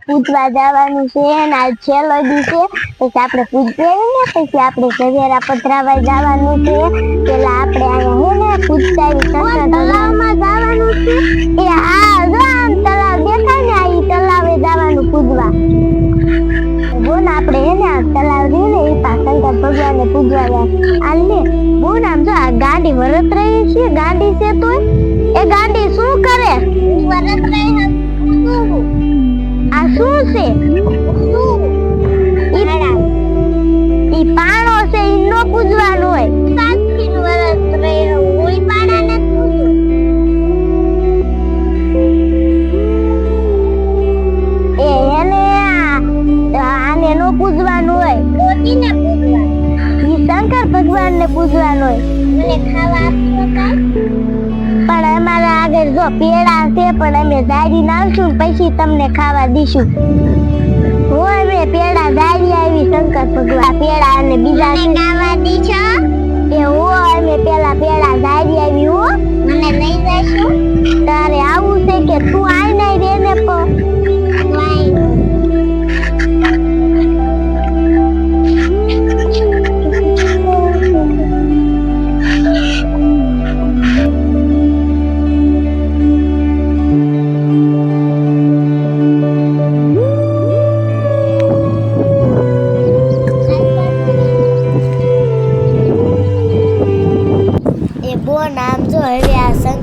પૂજવા જવાનું છે ને આજ છેલ્લો દી છે પછી આપણે પૂજીએ ને પછી આપણે ઝવેરા પધરાવા જવાનું છે પેલા આપણે અહીંયા હે ને પૂજતા તલાવમાં જવાનું છે એ આ જો આમ તલાવ દેખાય ને આ તલાવે જવાનું પૂજવા બોન આપણે હે ને આ તલાવ છે ને એ શંકર ભગવાનને પૂજવા જાય આલે બોન આમ જો આ ગાડી વરત રહી છે ગાડી છે તોય એ ગાડી શું કરે વરત રહી આ શું છે ઈ પાણો છે ઈ નો પૂજવાનું હોય સાચી વરત રહી કોઈ પાણા ને એ એને આને નો પૂજવાનું હોય કોઈને પૂજવાનું ઈ શંકર ભગવાનને પૂજવાનું હોય મને ખાવા આપશો કાઈ પણ અમારા આગળ જો પેડા છે પણ અમે જારી નાખશું પછી તમને ખાવા દઈશું હું અમે પેડા જારી આવી શંકર ભગવાન પેડા અને બીજા ખાવા દીશો એ હું અમે પેલા પેડા જારી આવી હો મને લઈ જઈશું તારે આવું છે કે તું આઈ નહીં રે ને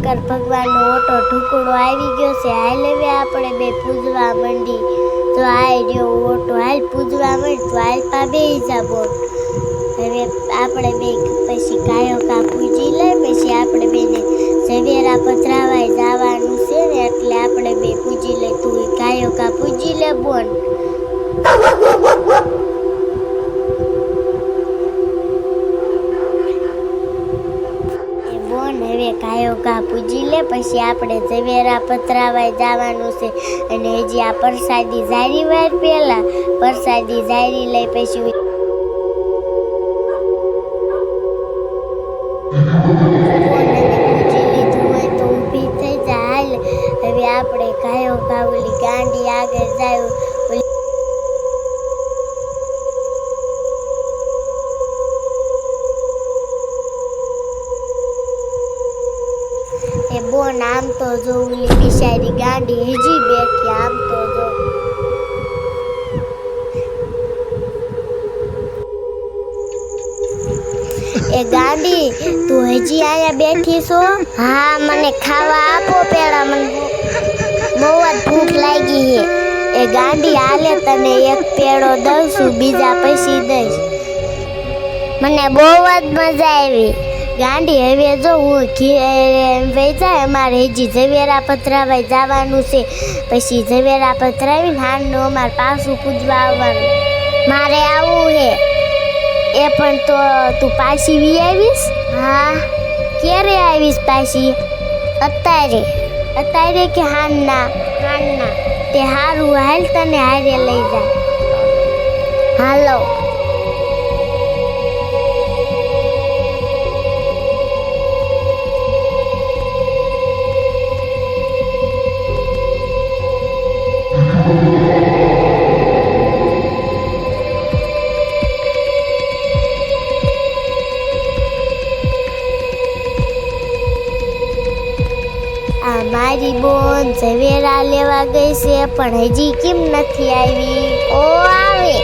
શંકર ભગવાનનો ઓટો ઢુકડો આવી ગયો છે હાલ હવે આપણે બે પૂજવા મંડી તો આઈ રહ્યો ઓટો હાલ પૂજવા મંડ તો હાલ પા બેહી જા બોટ હવે આપણે બે પછી કાયો કા પૂજી લે પછી આપણે બેને ઝવેરા પધરાવાય જવાનું છે ને એટલે આપણે બે પૂજી લે તું કાયો કા પૂજી લે બોન હવે કાયો કા પૂજી લે પછી આપણે ઝવેરા પધરાવાય જવાનું છે અને હજી આ પ્રસાદી જારી વાર પેલા પ્રસાદી જારી લઈ પછી ઊભી થઈ જાય હવે આપણે કાયો કા ઓલી ગાંડી આગળ જાય બોન આમ તો જો ઓલી બિચારી ગાંડી હજી બેઠી આમ તો જો એ ગાંડી તું હજી અહીંયા બેઠી છો હા મને ખાવા આપો પેલા મને બહુ જ ભૂખ લાગી છે એ ગાંડી હાલે તને એક પેડો દઉં છું બીજા પછી દઈશ મને બહુ જ મજા આવી ગાંડી હવે જો હું વેચાય અમારે હજી ઝવેરા પધરાવાય જવાનું છે પછી ઝવેરા પધરાવીને હાનનું અમારે પાછું પૂજવા આવવાનું મારે આવવું હે એ પણ તો તું પાછી વી આવીશ હા ક્યારે આવીશ પાછી અત્યારે કે હાનના તે હારું હાલ તને હારે લઈ જાય હાલો મારી બોન ઝવેરા લેવા ગઈ છે પણ હજી કેમ નથી આવી ઓ આવે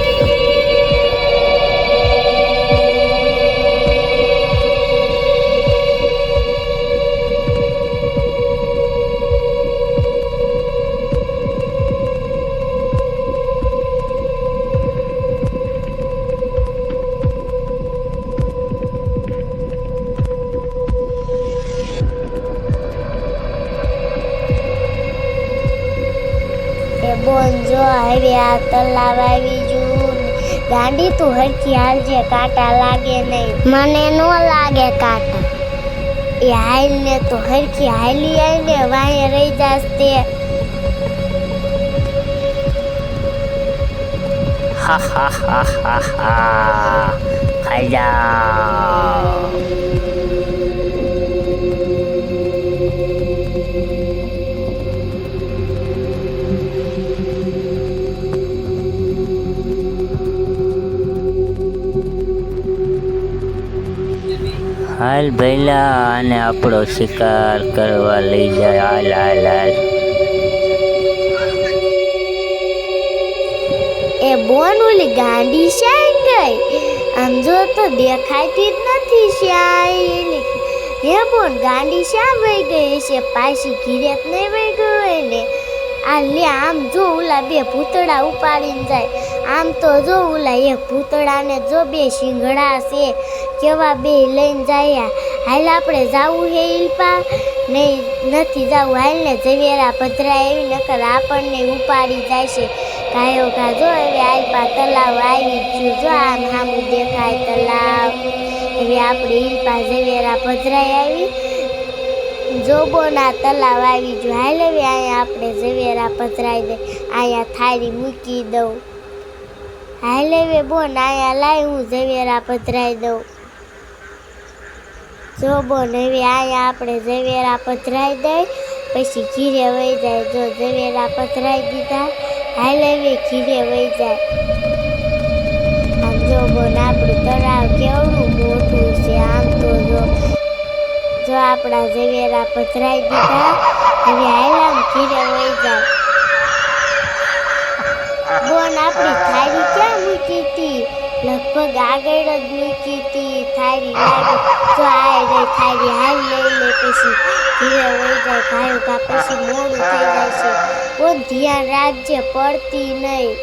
બોન જો હવે આ તલાવ આવી જું ગાંડી તું હરખી હાલજે કાંટા લાગે નહીં મને નો લાગે કાંટા એ હાલ ને તો હરખી હાલી આવી ને વાંહે રહી જાસ તે ha ha ha ha ha ખાઈ જાઓ હાલ ભઈલા અને આપણો શિકાર કરવા લઈ જાય. હાલ હાલ હાલ. એ બોન ઓલી ગાંડી શ્યાય ગઈ? આમ જો તો દેખાતી જ નથી શ્યાય એની. હે બોન ગાંડી શ્યા વહી ગઈ છે? પાછી ઘીરે જ નહીં વહી ગઈ હોય ને? આ લે આમ જો ઓલા બે ભૂતળા ઉપાડીને જાય. આમ તો જો ઓલા એક ભૂતળાને જો બે શિંગડા છે કેવા બે લઈને જાય. હાલ આપણે જાવું હે ઈલ્પા? નહીં નથી જાવું. હાલ ને ઝવેરા ભદ્રા એવી નકર આપણને ઉપાડી જાય છે. કાયો કા જો હવે આલ્પા તલાવ આવી ગયું. જો આમ સામું દેખાય તલાવ. હવે આપણે ઈલ્પા ઝવેરા ભદ્રાય આવી. જોબોના તલાવ આવી ગયું. હાલ હવે અહીંયા આપણે ઝવેરા પધરાઈ દે. અહીંયા થાળી મૂકી દઉં. હાલ હવે બોન અહીંયા લાવી હું ઝવેરા પધરાઈ દઉં. જો બોન હવે અહીંયા આપણે ઝવેરા પધરાઈ દઈ પછી ઘીરે વહી જાય. જો ઝવેરા પધરાઈ દીધા. હાલ હવે ઘીરે વહી જાય. આમ જો બોન આપણું તળાવ કેવડું મોટું છે. આમ તો જો આપણા ઝવેરા પધરાઈ દીધા. હવે હાલામ ઘીરે વહી જાય. બોન આપણી થાળી ક્યાં મૂકી હતી? લગભગ આગળ જ મૂકી હતી થાળી. લાગે જો આ રહી થાળી. હાલ લઈ લે પછી ઘીરે વહી જાય. ગાયો કા પછી મોડું થઈ જાય છે. બોન ધ્યાન રાખજે પડતી નહીં.